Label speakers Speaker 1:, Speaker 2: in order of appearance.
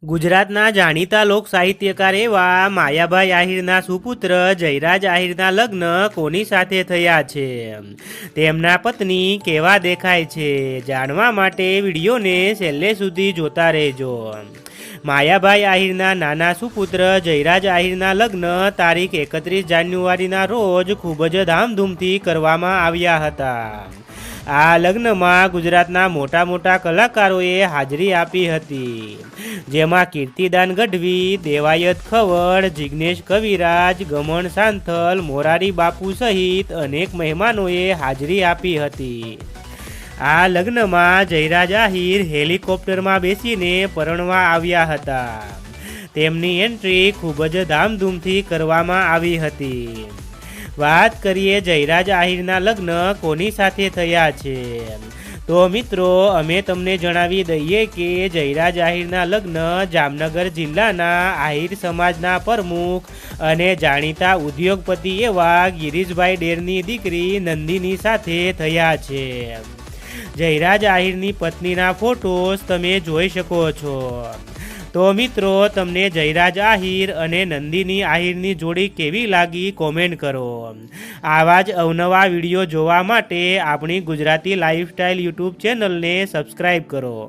Speaker 1: ગુજરાતના જાણીતા લોક સાહિત્યકાર એવા માયાભાઈ આહિરના સુપુત્ર જયરાજ આહિરના લગ્ન કોની સાથે થયા છે, તેમના પત્ની કેવા દેખાય છે, જાણવા માટે વિડીયોને છેલ્લે સુધી જોતા રહેજો। માયાભાઈ આહિરના નાના સુપુત્ર જયરાજ આહિરના લગ્ન તારીખ 31 જાન્યુઆરીના રોજ ખૂબ જ ધામધૂમથી કરવામાં આવ્યા હતા। આ લગ્નમાં ગુજરાતના મોટા મોટા કલાકારોએ હાજરી આપી હતી, જેમાં કીર્તિદાન ગઢવી, દેવાયત ખવડ, જિગ્નેશ કવિરાજ, ગમન સાંથલ, મોરારી બાપુ સહિત અનેક મહેમાનોએ હાજરી આપી હતી। આ લગ્નમાં જયરાજ આહિર હેલિકોપ્ટરમાં બેસીને પરણવા આવ્યા હતા। તેમની એન્ટ્રી ખૂબ જ ધામધૂમથી કરવામાં આવી હતી। વાત કરીએ જયરાજ આહિરના લગ્ન કોની સાથે થયા છે, તો મિત્રો અમે તમને જણાવી દઈએ કે જયરાજ આહિરના લગ્ન જામનગર જિલ્લાના આહિર સમાજના પ્રમુખ અને જાણીતા ઉદ્યોગપતિ એવા ગિરીશભાઈ ડેરની દીકરી નંદિની સાથે થયા છે। જયરાજ આહિરની પત્નીના ફોટોસ તમે જોઈ શકો છો। તો મિત્રો તમને જયરાજ આહિર અને નંદિની આહિરની જોડી કેવી લાગી કોમેન્ટ કરો। આવા જ અવનવા વિડીયો જોવા માટે આપણી ગુજરાતી લાઈફસ્ટાઈલ યુટ્યુબ ચેનલને સબસ્ક્રાઈબ કરો।